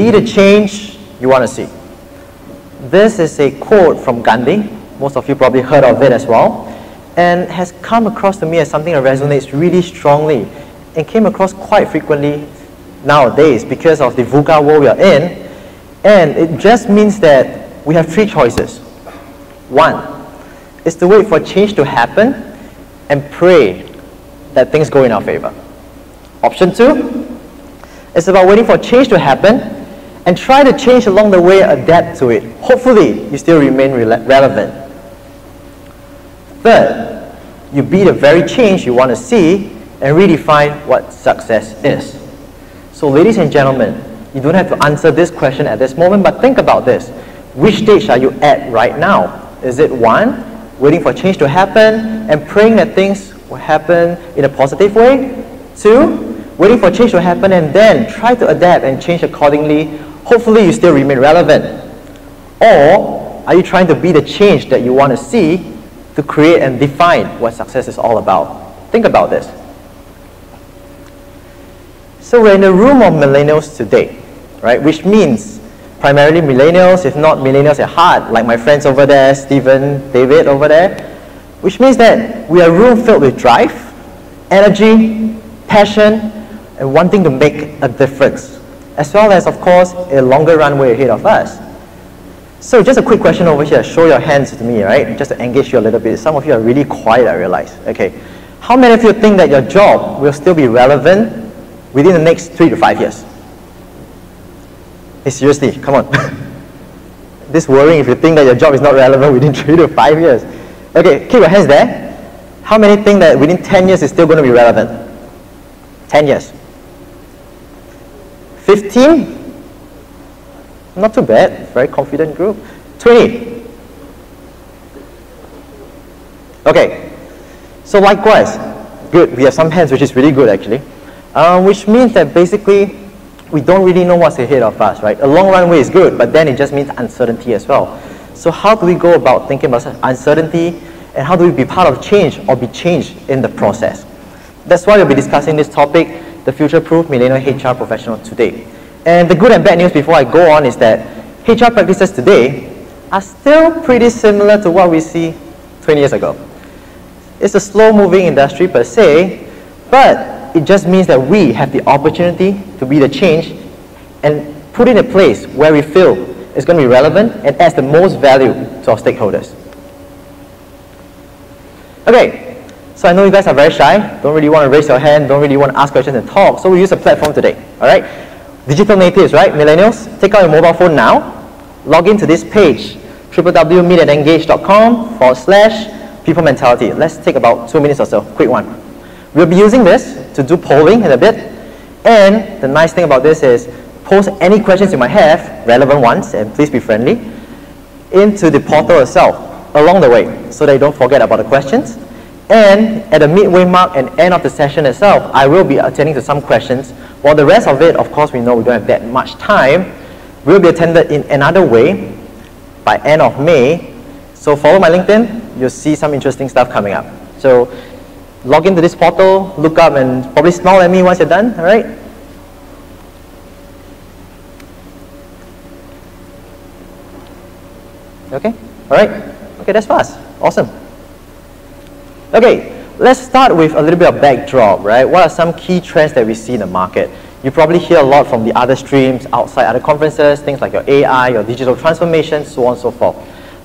be the change you want to see. This is a quote from Gandhi. Most of you probably heard of it as well, and has come across to me as something that resonates really strongly and came across quite frequently nowadays because of the VUCA world we are in. And it just means that we have three choices. One is to wait for change to happen and pray that things go in our favor. Option two is about waiting for change to happen and try to change along the way, adapt to it. Hopefully, you still remain relevant. Third, you be the very change you want to see and redefine what success is. So ladies and gentlemen, you don't have to answer this question at this moment, but think about this. Which stage are you at right now? Is it one, waiting for change to happen and praying that things will happen in a positive way? Two, waiting for change to happen and then try to adapt and change accordingly. Hopefully you still remain relevant. Or are you trying to be the change that you want to see to create and define what success is all about? Think about this. So we're in a room of millennials today, right? Which means primarily millennials, if not millennials at heart, like my friends over there, Stephen, David over there. Which means that we are a room filled with drive, energy, passion, and wanting to make a difference, as well as, of course, a longer runway ahead of us. So just a quick question over here. Show your hands to me, right? Just to engage you a little bit. Some of you are really quiet, I realize. Okay. How many of you think that your job will still be relevant within the next 3 to 5 years? Hey, seriously, come on. This worrying if you think that your job is not relevant within 3 to 5 years. Okay, keep your hands there. How many think that within 10 years it's still going to be relevant? 10 years. 15? Not too bad, very confident group. 20. Okay, so likewise, good, we have some hands, which is really good actually. Which means that basically, we don't really know what's ahead of us, right? A long runway is good, but then it just means uncertainty as well. So how do we go about thinking about uncertainty, and how do we be part of change or be changed in the process? That's why we'll be discussing this topic, the Future Proof Millennial HR Professional today. And the good and bad news before I go on is that HR practices today are still pretty similar to what we see 20 years ago. It's a slow-moving industry per se, but it just means that we have the opportunity to be the change and put it in a place where we feel it's going to be relevant and adds the most value to our stakeholders. Okay, so I know you guys are very shy, don't really want to raise your hand, don't really want to ask questions and talk, so we use a platform today, alright? Digital natives, right? Millennials, take out your mobile phone now, log into this page, www.meetandengage.com/people mentality. Let's take about 2 minutes or so, quick one. We'll be using this to do polling in a bit, and the nice thing about this is post any questions you might have, relevant ones, and please be friendly, into the portal itself along the way, so that you don't forget about the questions. And at the midway mark and end of the session itself, I will be attending to some questions, while the rest of it, of course, we know we don't have that much time, will be attended in another way by end of May. So follow my LinkedIn, you'll see some interesting stuff coming up. So log into this portal, look up, and probably smile at me once you're done, all right? Okay, all right? Okay, that's fast, awesome. Okay, let's start with a little bit of backdrop, right? What are some key trends that we see in the market? You probably hear a lot from the other streams, outside other conferences, things like your AI, your digital transformation, so on and so forth.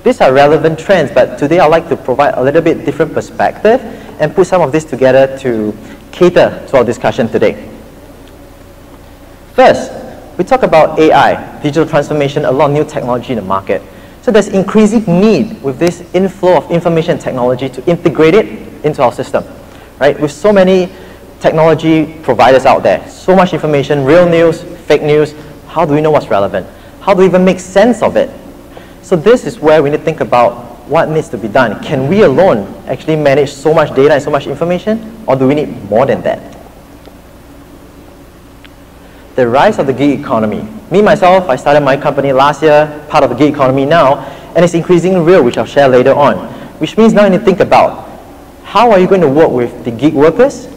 These are relevant trends, but today I'd like to provide a little bit different perspective and put some of this together to cater to our discussion today. First, we talk about AI, digital transformation, a lot of new technology in the market. So there's increasing need with this inflow of information technology to integrate it into our system, right? With so many technology providers out there, so much information, real news, fake news, how do we know what's relevant? How do we even make sense of it? So this is where we need to think about what needs to be done. Can we alone actually manage so much data and so much information, or do we need more than that? The rise of the gig economy. Me, myself, I started my company last year, part of the gig economy now, and it's increasing real, which I'll share later on. Which means now you need to think about, how are you going to work with the gig workers,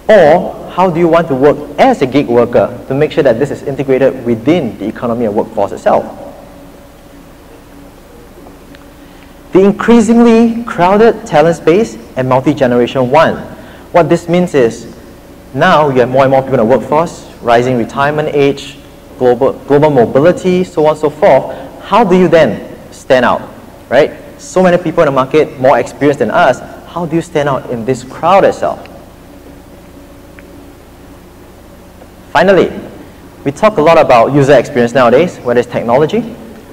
or how do you want to work as a gig worker to make sure that this is integrated within the economy and workforce itself? The increasingly crowded talent space and multi-generation one. What this means is now you have more and more people in the workforce, rising retirement age, global mobility, so on and so forth. How do you then stand out, right? So many people in the market, more experienced than us. How do you stand out in this crowd itself? Finally, we talk a lot about user experience nowadays, whether it's technology,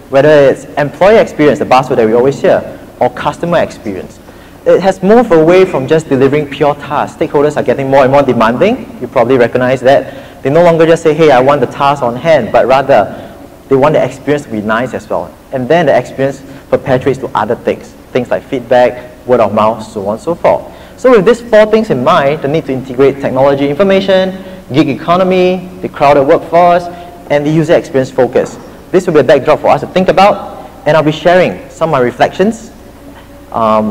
whether it's employee experience, the buzzword that we always hear, or customer experience. It has moved away from just delivering pure tasks. Stakeholders are getting more and more demanding. You probably recognize that. They no longer just say, hey, I want the task on hand, but rather they want the experience to be nice as well. And then the experience perpetuates to other things. Things like feedback, word of mouth, so on and so forth. So with these four things in mind, the need to integrate technology, information, gig economy, the crowded workforce, and the user experience focus. This will be a backdrop for us to think about, and I'll be sharing some of my reflections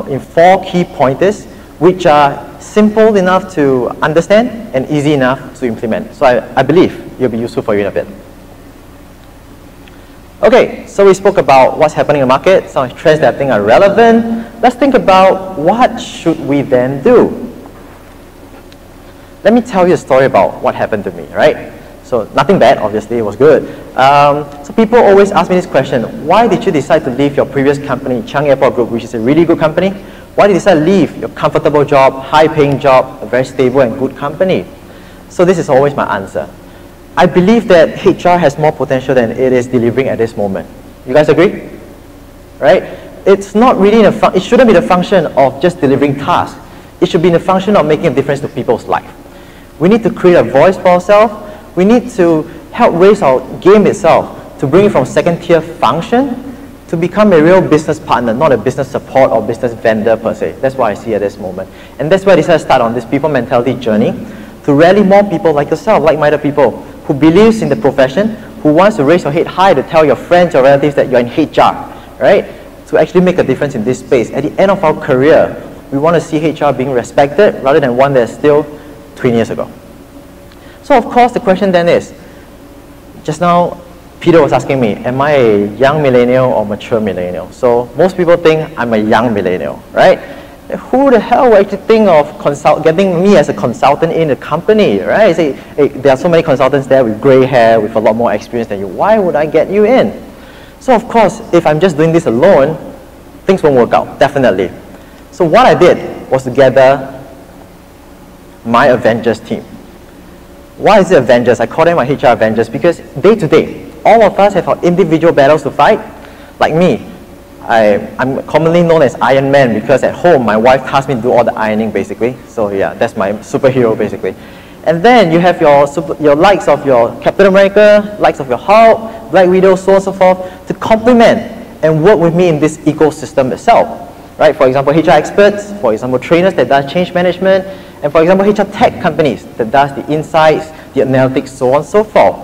in 4 key pointers, which are simple enough to understand and easy enough to implement. So I believe it'll be useful for you in a bit. Okay, so we spoke about what's happening in the market, some trends that I think are relevant. Let's think about what should we then do. Let me tell you a story about what happened to me, right? So nothing bad, obviously, it was good. So people always ask me this question, why did you decide to leave your previous company, Changi Airport Group, which is a really good company? Why did you decide to leave your comfortable job, high-paying job, a very stable and good company? So this is always my answer. I believe that HR has more potential than it is delivering at this moment. You guys agree? Right? It's not really, it shouldn't be the function of just delivering tasks. It should be the function of making a difference to people's life. We need to create a voice for ourselves. We need to help raise our game itself to bring it from second-tier function to become a real business partner, not a business support or business vendor per se. That's what I see at this moment. And that's why I decided to start on this people mentality journey to rally more people like yourself, like-minded people who believes in the profession, who wants to raise your head high to tell your friends or relatives that you're in HR, right? To actually make a difference in this space. At the end of our career, we want to see HR being respected rather than one that's still 20 years ago. So of course the question then is, just now Peter was asking me, am I a young millennial or mature millennial? So most people think I'm a young millennial, right? Who the hell would actually think of getting me as a consultant in the company, right? Say, hey, there are so many consultants there with gray hair, with a lot more experience than you. Why would I get you in? So of course, if I'm just doing this alone, things won't work out, definitely. So what I did was to gather my Avengers team. Why is it Avengers? I call them my HR Avengers because day to day, all of us have our individual battles to fight. Like me, I'm commonly known as Iron Man because at home, my wife tasks me to do all the ironing basically. So yeah, that's my superhero basically. And then you have your likes of your Captain America, likes of your Hulk, Black Widow, so on and so forth, to complement and work with me in this ecosystem itself. Right? For example, HR experts, for example, trainers that does change management, and for example, HR tech companies that does the insights, the analytics, so on and so forth.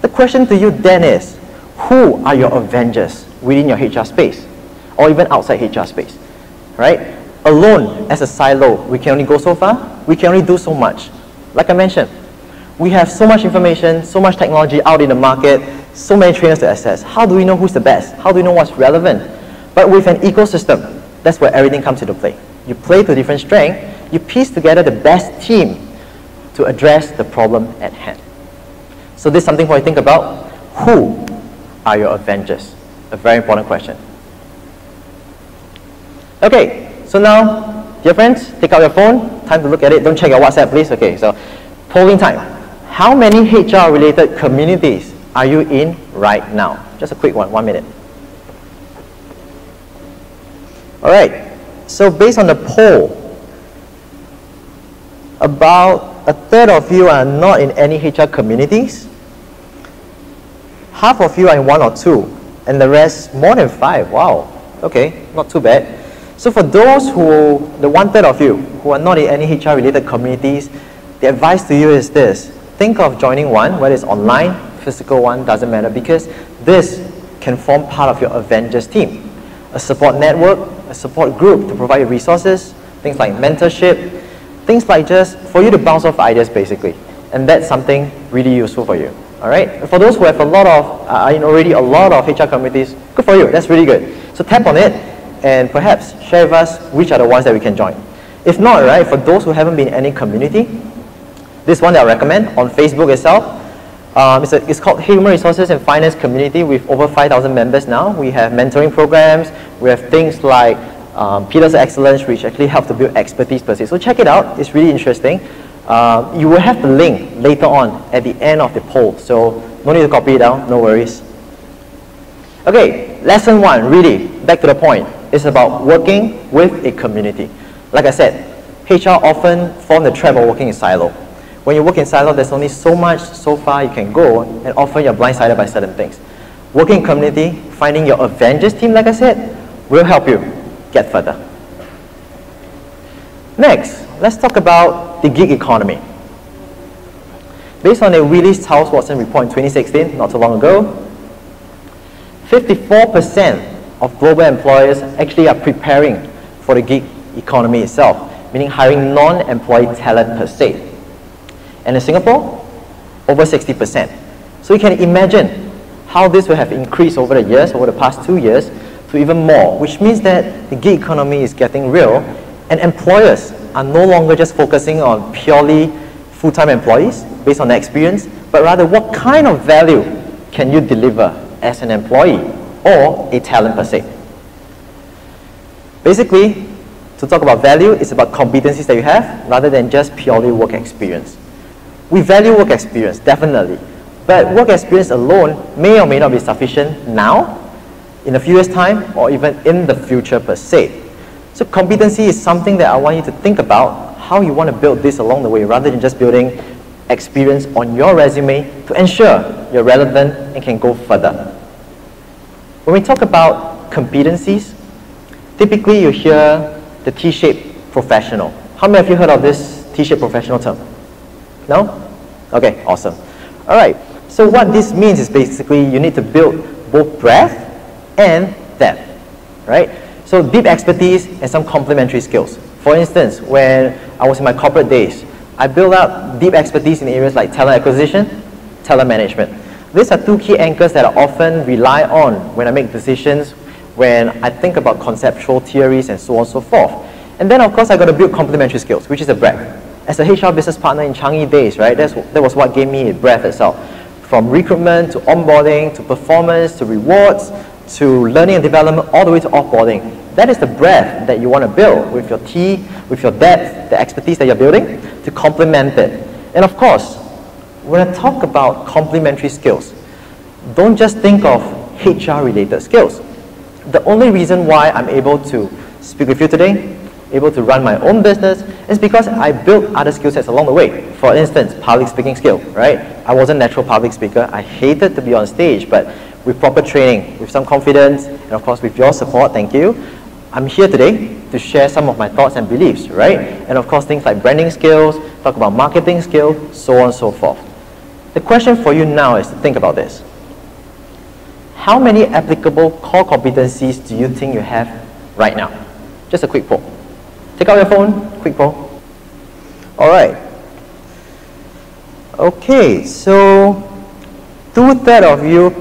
The question to you then is, who are your Avengers within your HR space, or even outside HR space, right? Alone, as a silo, we can only go so far, we can only do so much. Like I mentioned, we have so much information, so much technology out in the market, so many trainers to access. How do we know who's the best? How do we know what's relevant? But with an ecosystem, that's where everything comes into play. You play to different strengths, you piece together the best team to address the problem at hand. So this is something for you to think about. Who are your Avengers? A very important question. Okay, so now, dear friends, take out your phone, time to look at it. Don't check your WhatsApp, please. Okay, so polling time. How many HR-related communities are you in right now? Just a quick one, 1 minute. All right, so based on the poll, about a third of you are not in any HR communities. Half of you are in 1 or 2, and the rest more than 5. Wow, okay, not too bad. So for those who, the 1/3 of you who are not in any HR related communities, the advice to you is this. Think of joining one, whether it's online, physical one, doesn't matter, because this can form part of your Avengers team. A support network, a support group to provide you resources, things like mentorship, things like just for you to bounce off ideas basically. And that's something really useful for you. All right? For those who have already a lot of HR communities, good for you. That's really good. So tap on it and perhaps share with us which are the ones that we can join. If not, right, for those who haven't been in any community, this one that I recommend on Facebook itself, it's called Human Resources and Finance Community with over 5,000 members now. We have mentoring programs. We have things like Pillars of Excellence, which actually help to build expertise per se. So check it out. It's really interesting. You will have the link later on at the end of the poll. So no need to copy it down. No worries. Okay, lesson 1, really, back to the point. It's about working with a community. Like I said, HR often form the trap of working in silo. When you work in silo, there's only so far you can go, and often you're blindsided by certain things. Working in community, finding your Avengers team, like I said, will help you get further. Next, let's talk about the gig economy. Based on a Willis Towers Watson report in 2016, not too long ago, 54% of global employers actually are preparing for the gig economy itself, meaning hiring non-employee talent per se. And in Singapore, over 60%. So you can imagine how this will have increased over the years, over the past 2 years, to even more, which means that the gig economy is getting real, and employers are no longer just focusing on purely full-time employees based on their experience, but rather what kind of value can you deliver as an employee or a talent per se. Basically, to talk about value, it's about competencies that you have rather than just purely work experience. We value work experience, definitely, but work experience alone may or may not be sufficient now, in a few years' time, or even in the future per se. So competency is something that I want you to think about, how you want to build this along the way, rather than just building experience on your resume to ensure you're relevant and can go further. When we talk about competencies, typically you hear the T-shaped professional. How many of you heard of this T-shaped professional term? No? Okay, awesome. All right, so what this means is basically you need to build both breadth and depth, right? So deep expertise and some complementary skills. For instance, when I was in my corporate days, I built up deep expertise in areas like talent acquisition, talent management. These are two key anchors that I often rely on when I make decisions, when I think about conceptual theories and so on and so forth. And then of course I got to build complementary skills, which is the breadth. As a HR business partner in Changi days, right, that was what gave me a breadth itself. From recruitment to onboarding to performance to rewards to learning and development all the way to offboarding. That is the breadth that you want to build with your T, with your depth, the expertise that you're building to complement it. And of course, when I talk about complementary skills, don't just think of HR related skills. The only reason why I'm able to speak with you today, able to run my own business, is because I built other skill sets along the way. For instance, public speaking skill, right? I wasn't a natural public speaker. I hated to be on stage, but with proper training, with some confidence, and of course with your support, thank you, I'm here today to share some of my thoughts and beliefs, right? And of course things like branding skills, talk about marketing skills, so on and so forth. The question for you now is to think about this. How many applicable core competencies do you think you have right now? Just a quick poll. Take out your phone, quick poll. All right. Okay, so 2/3 of you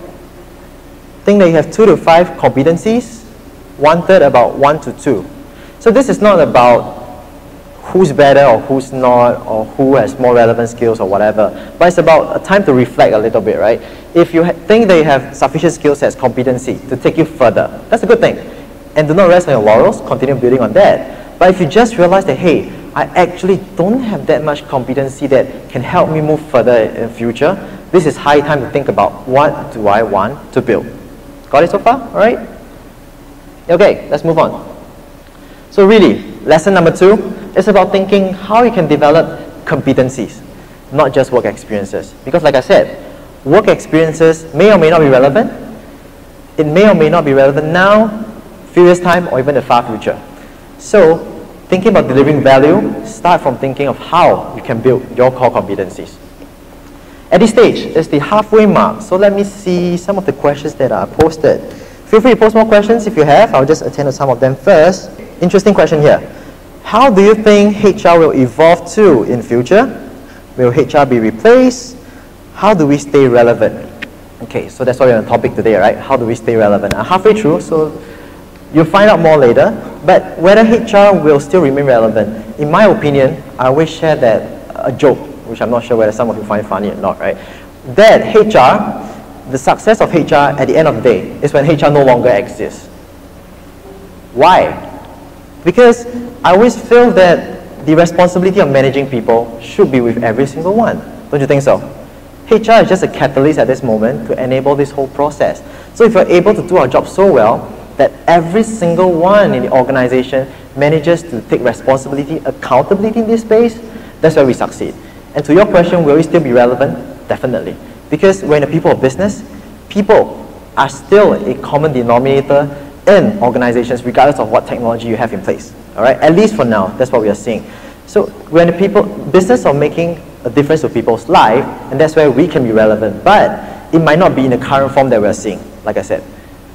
think that you have 2 to 5 competencies, 1/3 about 1 to 2. So this is not about who's better or who's not, or who has more relevant skills or whatever, but it's about a time to reflect a little bit, right? If you think that you have sufficient skill sets, competency to take you further, that's a good thing. And do not rest on your laurels, continue building on that. But if you just realize that, hey, I actually don't have that much competency that can help me move further in the future, this is high time to think about what do I want to build. Got it so far? All right? Okay, let's move on. So really, lesson number 2 is about thinking how you can develop competencies, not just work experiences. Because like I said, work experiences may or may not be relevant. It may or may not be relevant now, few years time, or even the far future. So, thinking about delivering value, start from thinking of how you can build your core competencies. At this stage, it's the halfway mark, so let me see some of the questions that are posted. Feel free to post more questions if you have. I'll just attend to some of them first. Interesting question here. How do you think HR will evolve to in future? Will HR be replaced? How do we stay relevant? Okay, so that's why we're on topic today, right? How do we stay relevant? I'm halfway through, so you'll find out more later. But whether HR will still remain relevant, in my opinion, I always share that a joke, which I'm not sure whether some of you find funny or not, right? That HR, the success of HR at the end of the day is when HR no longer exists. Why? Because I always feel that the responsibility of managing people should be with every single one. Don't you think so? HR is just a catalyst at this moment to enable this whole process. So if we're able to do our job so well that every single one in the organization manages to take responsibility, accountability in this space, that's where we succeed. And to your question, will we still be relevant? Definitely. Because we're in the people of business, people are still a common denominator in organizations regardless of what technology you have in place. All right? At least for now, that's what we are seeing. So we're in the business of making a difference to people's life, and that's where we can be relevant. But it might not be in the current form that we're seeing, like I said.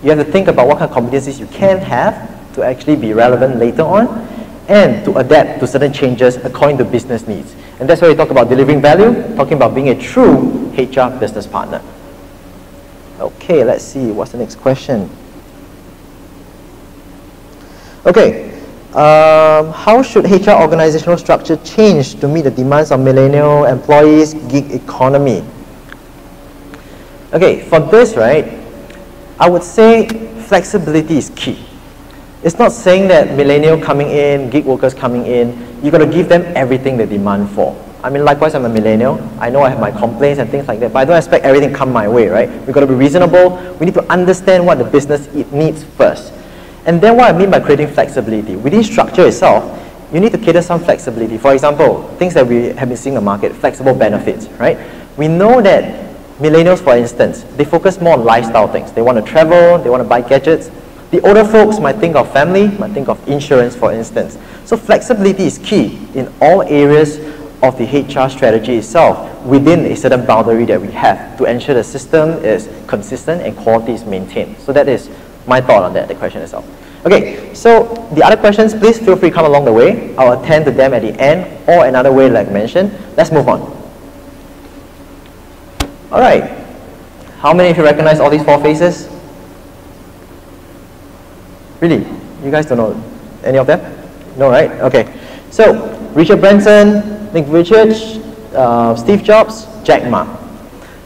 You have to think about what kind of competencies you can have to actually be relevant later on and to adapt to certain changes according to business needs. And that's why we talk about delivering value, talking about being a true HR business partner. Okay, let's see, what's the next question? Okay, how should HR organizational structure change to meet the demands of millennial employees, gig economy? Okay, for this, right, I would say flexibility is key. It's not saying that millennial coming in, gig workers coming in, you're going to give them everything they demand for. I mean, likewise, I'm a millennial. I know I have my complaints and things like that, but I don't expect everything to come my way, right? We've got to be reasonable. We need to understand what the business needs first. And then what I mean by creating flexibility, within structure itself, you need to cater some flexibility. For example, things that we have been seeing in the market, flexible benefits, right? We know that millennials, for instance, they focus more on lifestyle things. They want to travel, they want to buy gadgets. The older folks might think of family, might think of insurance, for instance. So flexibility is key in all areas of the HR strategy itself within a certain boundary that we have to ensure the system is consistent and quality is maintained. So that is my thought on that, the question itself. Okay, so the other questions, please feel free to come along the way. I'll attend to them at the end or another way like mentioned. Let's move on. All right, how many of you recognize all these four faces? Really? You guys don't know any of them? No, right? Okay. So, Richard Branson, Nick Vujicic, Steve Jobs, Jack Ma.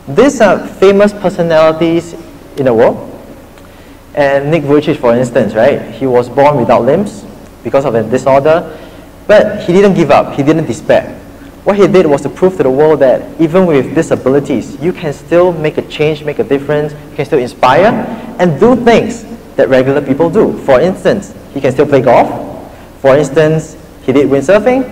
These are famous personalities in the world. And Nick Vujicic, for instance, right? He was born without limbs because of a disorder, but he didn't give up. He didn't despair. What he did was to prove to the world that even with disabilities, you can still make a change, make a difference, you can still inspire and do things that regular people do. For instance, he can still play golf. For instance, he did windsurfing.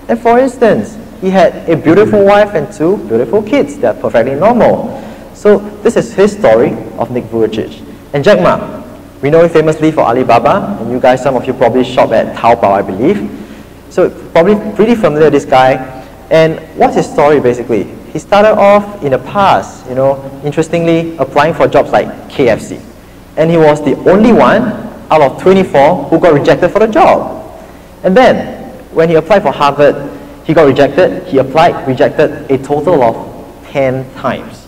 And for instance, he had a beautiful wife and two beautiful kids that are perfectly normal. So this is his story of Nick Vujicic. And Jack Ma, we know him famously for Alibaba, and you guys, some of you probably shop at Taobao, I believe. So probably pretty familiar with this guy. And what's his story basically? He started off in the past, you know, interestingly, applying for jobs like KFC. And he was the only one out of 24 who got rejected for the job. And then, when he applied for Harvard, he got rejected. He applied, rejected a total of 10 times.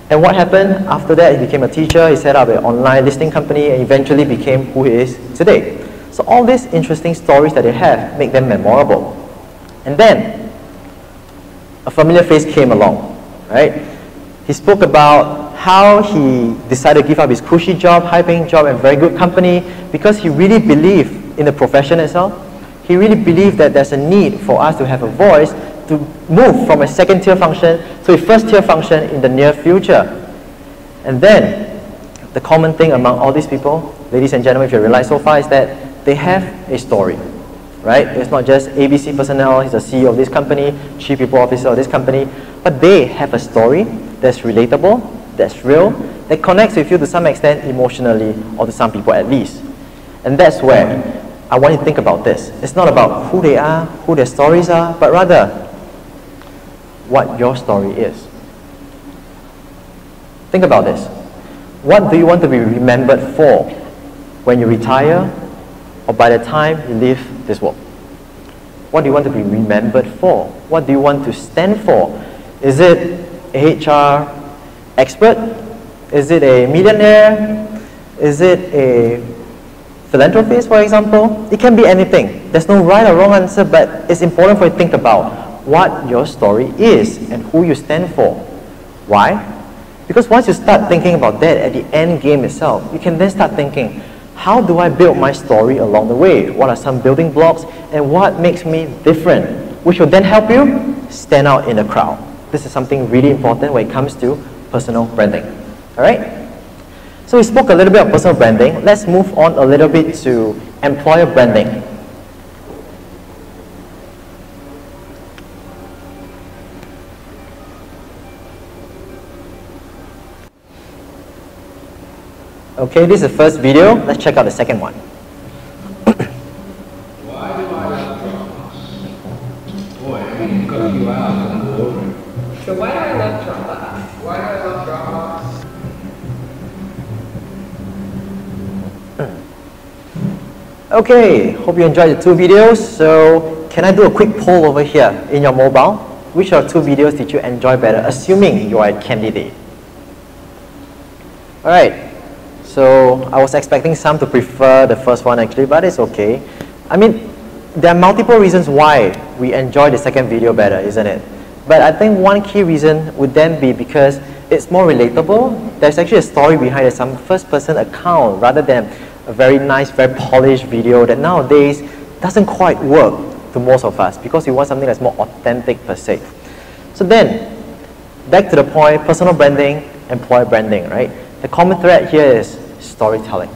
And what happened? After that, he became a teacher, he set up an online listing company, and eventually became who he is today. So all these interesting stories that they have make them memorable. And then, a familiar face came along, right? He spoke about how he decided to give up his cushy job, high-paying job, and very good company because he really believed in the profession itself. He really believed that there's a need for us to have a voice to move from a second-tier function to a first-tier function in the near future. And then, the common thing among all these people, ladies and gentlemen, if you realize so far, is that they have a story, right? It's not just ABC personnel, he's the CEO of this company, chief people officer of this company, but they have a story that's relatable, that's real, that connects with you to some extent emotionally, or to some people at least. And that's where I want you to think about this. It's not about who they are, who their stories are, but rather what your story is. Think about this. What do you want to be remembered for when you retire or by the time you leave this world? What do you want to be remembered for? What do you want to stand for? Is it a HR expert? Is it a millionaire? Is it a philanthropist, for example? It can be anything. There's no right or wrong answer, but it's important for you to think about what your story is and who you stand for. Why? Because once you start thinking about that at the end game itself, you can then start thinking, how do I build my story along the way? What are some building blocks and what makes me different? Which will then help you stand out in the crowd. This is something really important when it comes to personal branding. Alright? So we spoke a little bit of personal branding. Let's move on a little bit to employer branding. Okay, this is the first video. Let's check out the second one. Why do I love drama? Boy, because you are. So why do I love drama? Why do I love drama? Okay, hope you enjoyed the two videos. So can I do a quick poll over here in your mobile? Which of two videos did you enjoy better, assuming you are a candidate? Alright. So I was expecting some to prefer the first one actually, but it's okay. I mean, there are multiple reasons why we enjoy the second video better, isn't it? But I think one key reason would then be because it's more relatable. There's actually a story behind it, some first-person account, rather than a very nice, very polished video that nowadays doesn't quite work to most of us because we want something that's more authentic per se. So then, back to the point, personal branding, employer branding, right? The common thread here is storytelling.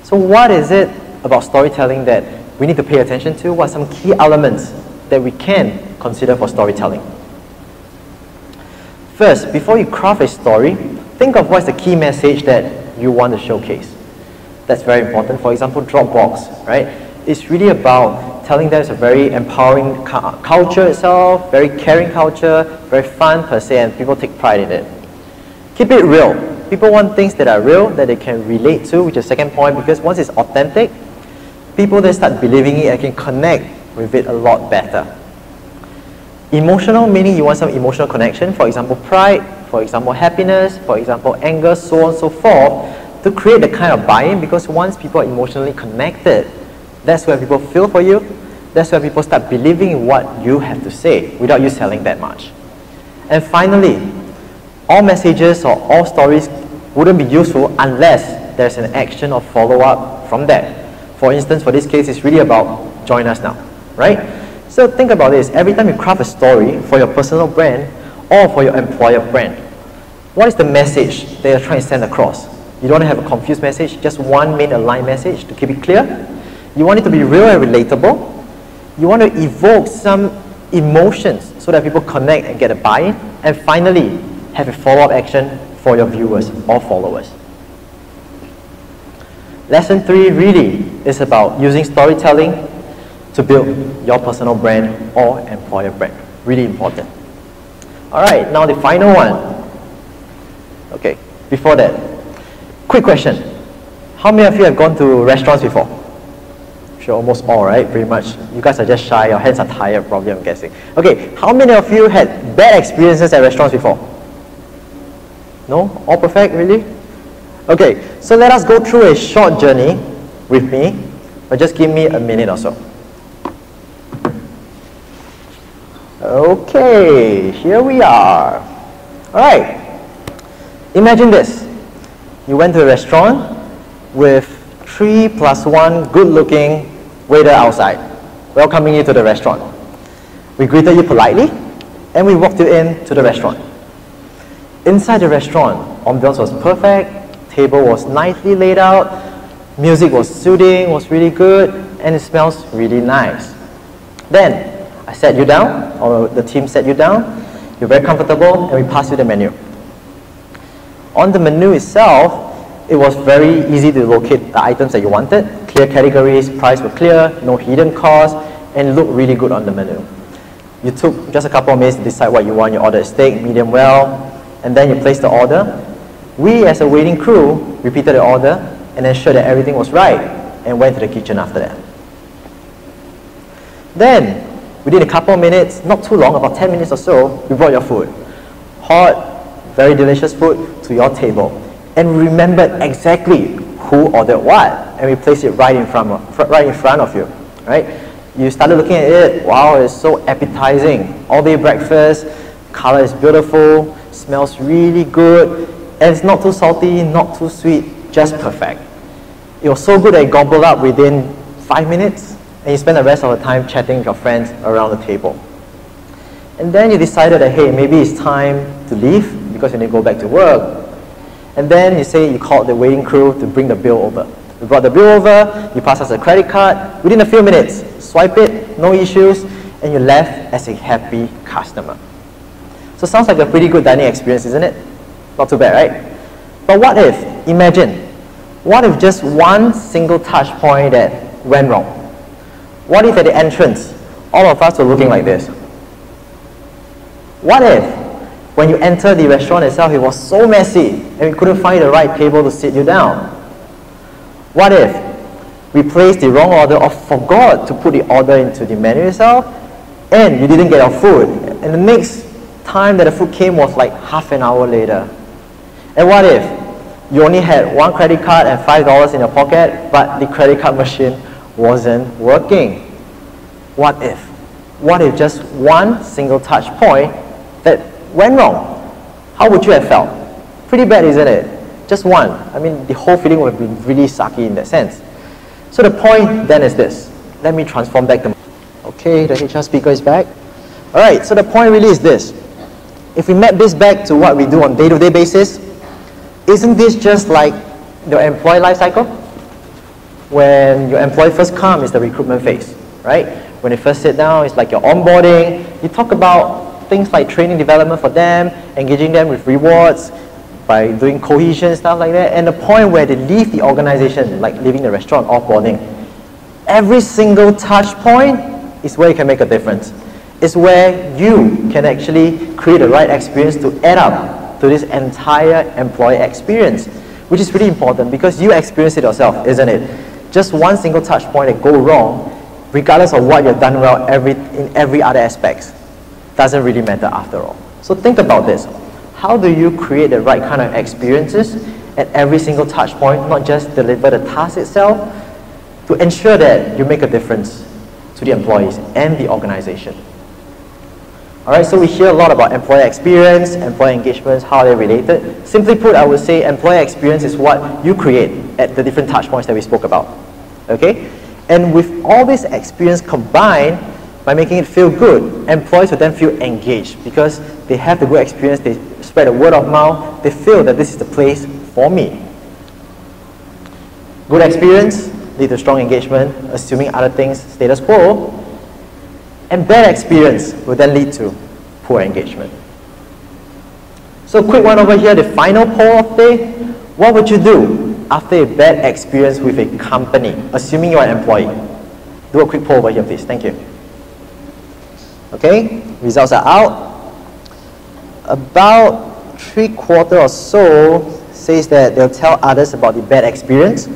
So what is it about storytelling that we need to pay attention to? What are some key elements that we can consider for storytelling? First, before you craft a story, think of what's the key message that you want to showcase. That's very important. For example, Dropbox, right? It's really about telling them it's a very empowering culture itself, very caring culture, very fun per se, and people take pride in it. Keep it real. People want things that are real, that they can relate to, which is the second point, because once it's authentic, people then start believing it and can connect with it a lot better. Emotional, meaning you want some emotional connection, for example, pride, for example, happiness, for example, anger, so on and so forth, to create the kind of buy-in, because once people are emotionally connected, that's where people feel for you, that's where people start believing in what you have to say, without you selling that much. And finally, all messages or all stories wouldn't be useful unless there's an action or follow-up from that. For instance, for this case, it's really about join us now, right? So think about this. Every time you craft a story for your personal brand or for your employer brand, what is the message that you're trying to send across? You don't want to have a confused message, just one main aligned message to keep it clear. You want it to be real and relatable. You want to evoke some emotions so that people connect and get a buy-in. And finally, have a follow-up action for your viewers or followers. Lesson 3 really is about using storytelling to build your personal brand or employer brand. Really important. Alright, now the final one. Okay, before that, quick question. How many of you have gone to restaurants before? Sure, almost all, right? Pretty much. You guys are just shy, your hands are tired probably, I'm guessing. Okay, how many of you had bad experiences at restaurants before? No? All perfect, really? Okay, so let us go through a short journey with me, but just give me a minute or so. Okay, here we are. Alright, imagine this. You went to a restaurant with 3 + 1 good-looking waiter outside, welcoming you to the restaurant. We greeted you politely, and we walked you into the restaurant. Inside the restaurant, ambiance was perfect, table was nicely laid out, music was soothing, was really good, and it smells really nice. Then, I sat you down, or the team sat you down, you're very comfortable, and we passed you the menu. On the menu itself, it was very easy to locate the items that you wanted, clear categories, price were clear, no hidden costs, and it looked really good on the menu. You took just a couple of minutes to decide what you want. You ordered steak, medium well, and then you placed the order. We, as a waiting crew, repeated the order and ensured that everything was right and went to the kitchen after that. Then, within a couple of minutes, not too long, about 10 minutes or so, we brought your food. Hot, very delicious food to your table. And we remembered exactly who ordered what, and we placed it right in front of you, right? You started looking at it, wow, it's so appetizing. All day breakfast, color is beautiful, smells really good, and it's not too salty, not too sweet, just perfect. It was so good that it gobbled up within 5 minutes, and you spend the rest of the time chatting with your friends around the table. And then you decided that, hey, maybe it's time to leave because you need to go back to work. And then you called the waiting crew to bring the bill over. We brought the bill over, you passed us a credit card, within a few minutes, swipe it, no issues, and you left as a happy customer. So sounds like a pretty good dining experience, isn't it? Not too bad, right? But what if, imagine, what if just one single touch point that went wrong? What if at the entrance, all of us were looking like this? What if, when you enter the restaurant itself, it was so messy and we couldn't find the right table to sit you down? What if we placed the wrong order or forgot to put the order into the menu itself and you didn't get our food, and the next time that the food came was like half an hour later? And what if you only had one credit card and $5 in your pocket, but the credit card machine wasn't working? What if? What if just one single touch point that went wrong? How would you have felt? Pretty bad, isn't it? Just one. I mean, the whole feeling would have been really sucky in that sense. So the point then is this. Let me transform back the... Okay, the HR speaker is back. Alright, so the point really is this. If we map this back to what we do on a day-to-day basis, isn't this just like your employee life cycle? When your employee first comes, it's the recruitment phase, right? When they first sit down, it's like your onboarding. You talk about things like training development for them, engaging them with rewards, by doing cohesion, stuff like that, and the point where they leave the organization, like leaving the restaurant, offboarding. Every single touch point is where you can make a difference. It's where you can actually create the right experience to add up to this entire employee experience, which is really important because you experience it yourself, isn't it? Just one single touch point that go wrong, regardless of what you've done well in every other aspect, doesn't really matter after all. So think about this. How do you create the right kind of experiences at every single touch point, not just deliver the task itself, to ensure that you make a difference to the employees and the organization? Alright, so we hear a lot about employee experience, employee engagements, how they're related. Simply put, I would say employee experience is what you create at the different touch points that we spoke about. Okay? And with all this experience combined, by making it feel good, employees will then feel engaged because they have the good experience, they spread the word of mouth, they feel that this is the place for me. Good experience lead to strong engagement, assuming other things status quo, and bad experience will then lead to poor engagement. So quick one over here, the final poll of the day. What would you do after a bad experience with a company, assuming you're an employee? Do a quick poll over here, please. Thank you. Okay, results are out. About 3/4 or so says that they'll tell others about the bad experience.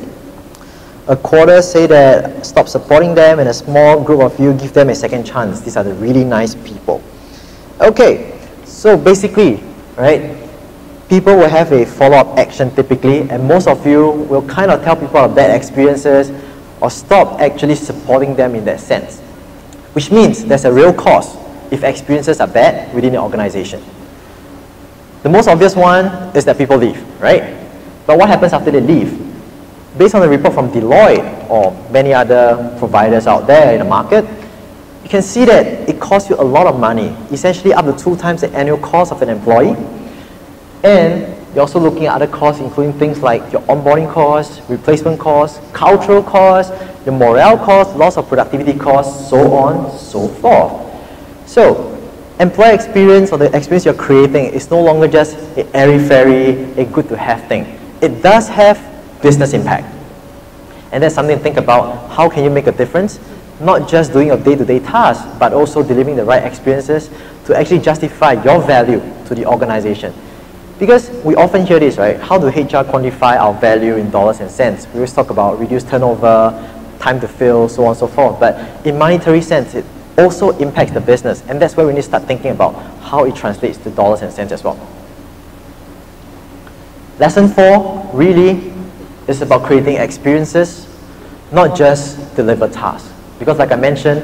1/4 say that stop supporting them, and a small group of you give them a second chance. These are the really nice people. Okay, so basically, right, people will have a follow-up action typically, and most of you will kind of tell people about bad experiences or stop actually supporting them in that sense. Which means there's a real cost if experiences are bad within the organization. The most obvious one is that people leave, right? But what happens after they leave? Based on the report from Deloitte or many other providers out there in the market, you can see that it costs you a lot of money, essentially up to 2 times the annual cost of an employee. And you're also looking at other costs, including things like your onboarding costs, replacement costs, cultural costs, your morale costs, loss of productivity costs, so on, so forth. So, employee experience or the experience you're creating is no longer just an airy-fairy, a good-to-have thing. It does have business impact. And that's something to think about. How can you make a difference? Not just doing your day-to-day tasks, but also delivering the right experiences to actually justify your value to the organization. Because we often hear this, right? How do HR quantify our value in dollars and cents? We always talk about reduced turnover, time to fill, so on and so forth. But in monetary sense, also impacts the business. And that's where we need to start thinking about how it translates to dollars and cents as well. Lesson 4 really is about creating experiences, not just deliver tasks. Because like I mentioned,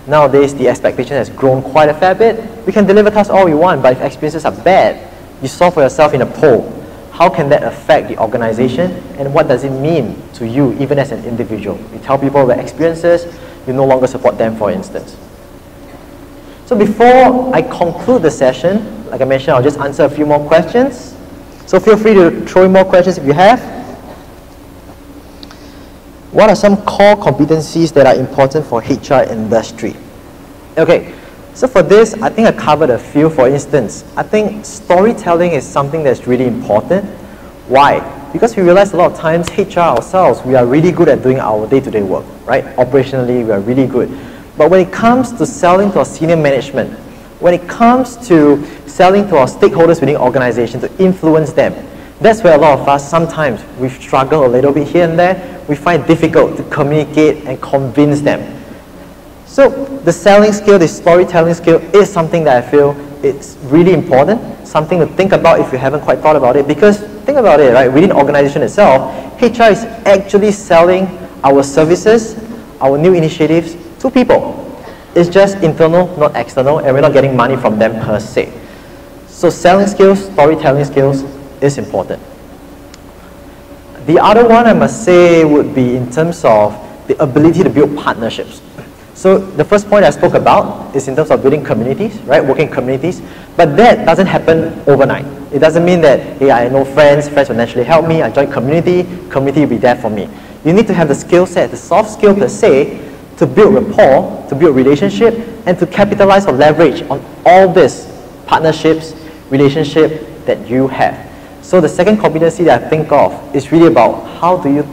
nowadays the expectation has grown quite a fair bit. We can deliver tasks all we want, but if experiences are bad, you solve for yourself in a poll. How can that affect the organization, and what does it mean to you even as an individual? You tell people about experiences, you no longer support them, for instance. So before I conclude the session, like I mentioned, I'll just answer a few more questions. So feel free to throw in more questions if you have. What are some core competencies that are important for HR industry? Okay, so for this, I think I covered a few. For instance, I think storytelling is something that's really important. Why? Because we realize a lot of times HR ourselves, we are really good at doing our day-to-day work, right? Operationally, we are really good. But when it comes to selling to our senior management, when it comes to selling to our stakeholders within organizations to influence them, that's where a lot of us, sometimes we struggle a little bit here and there. We find it difficult to communicate and convince them. So the selling skill, the storytelling skill is something that I feel it's really important, something to think about if you haven't quite thought about it. Because think about it, right? Within the organization itself, HR is actually selling our services, our new initiatives to people. It's just internal, not external, and we're not getting money from them per se. So selling skills, storytelling skills is important. The other one I must say would be in terms of the ability to build partnerships. So the first point I spoke about is in terms of building communities, right? Working communities. But that doesn't happen overnight. It doesn't mean that, hey, I know friends will naturally help me, I join community will be there for me. You need to have the skill set, the soft skill per se, to build rapport, to build relationship, and to capitalize or leverage on all these partnerships, relationship that you have. So the second competency that I think of is really about how do you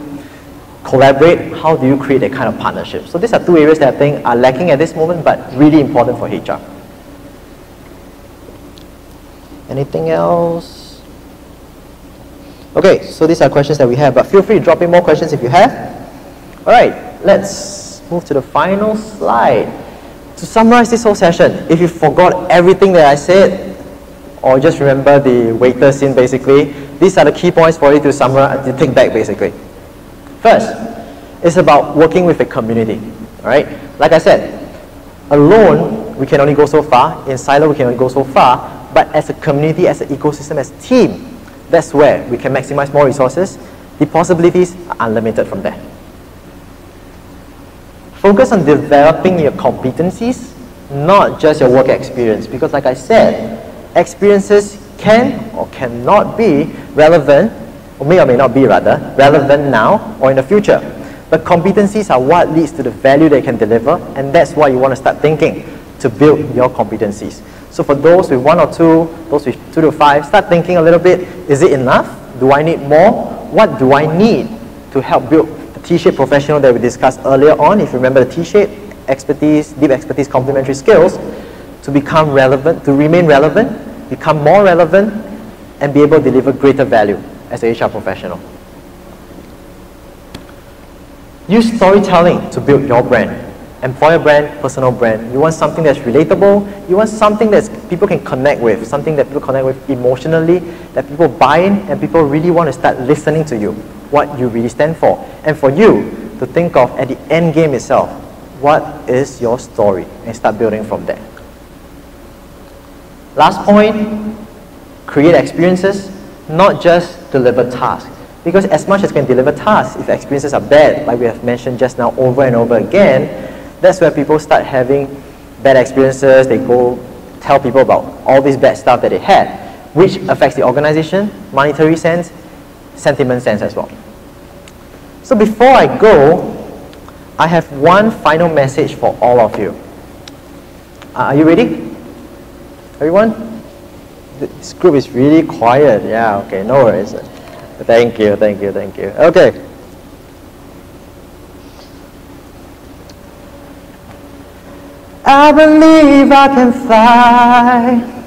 collaborate, how do you create that kind of partnership. So these are two areas that I think are lacking at this moment, but really important for HR. Anything else? Okay, so these are questions that we have, but feel free to drop in more questions if you have. All right, let's move to the final slide. To summarize this whole session, if you forgot everything that I said, or just remember the waiter scene basically, these are the key points for you to summarize, to take back basically. First, it's about working with a community, all right? Like I said, alone, we can only go so far. In silo, we can only go so far. But as a community, as an ecosystem, as a team, that's where we can maximize more resources. The possibilities are unlimited from there. Focus on developing your competencies, not just your work experience. Because like I said, experiences can or cannot be relevant, or may not be rather, relevant now or in the future. But competencies are what leads to the value they can deliver, and that's why you want to start thinking to build your competencies. So for those with 1 or 2, those with 2 to 5, start thinking a little bit, is it enough? Do I need more? What do I need to help build the T-shaped professional that we discussed earlier on? If you remember the T-shape, expertise, deep expertise, complementary skills, to become relevant, to remain relevant, become more relevant, and be able to deliver greater value as an HR professional. Use storytelling to build your brand. Employer brand, personal brand. You want something that's relatable. You want something that people can connect with, something that people connect with emotionally, that people buy in, and people really want to start listening to you, what you really stand for. And for you to think of at the end game itself, what is your story, and start building from there. Last point, create experiences, not just deliver tasks. Because as much as we can deliver tasks, if experiences are bad, like we have mentioned just now over and over again, that's where people start having bad experiences. They go tell people about all this bad stuff that they had, which affects the organization, monetary sense, sentiment sense as well. So before I go, I have one final message for all of you. Are you ready? Everyone? This group is really quiet. Yeah, okay, no worries. Thank you, thank you, thank you. Okay. I believe I can fly.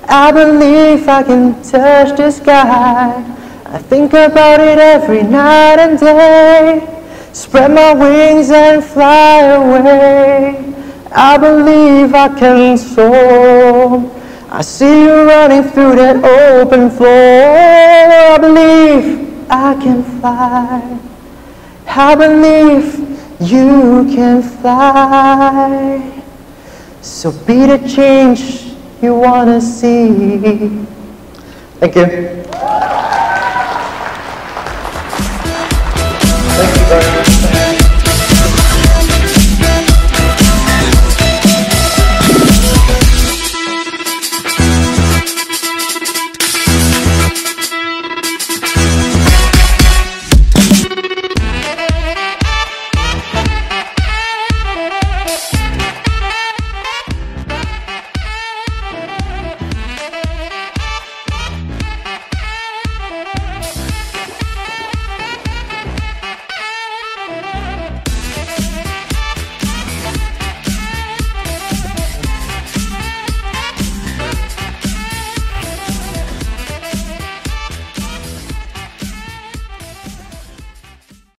I believe I can touch the sky. I think about it every night and day. Spread my wings and fly away. I believe I can soar. I see you running through that open floor. I believe I can fly. I believe you can fly. So be the change you want to see. Thank you. Thank you very much.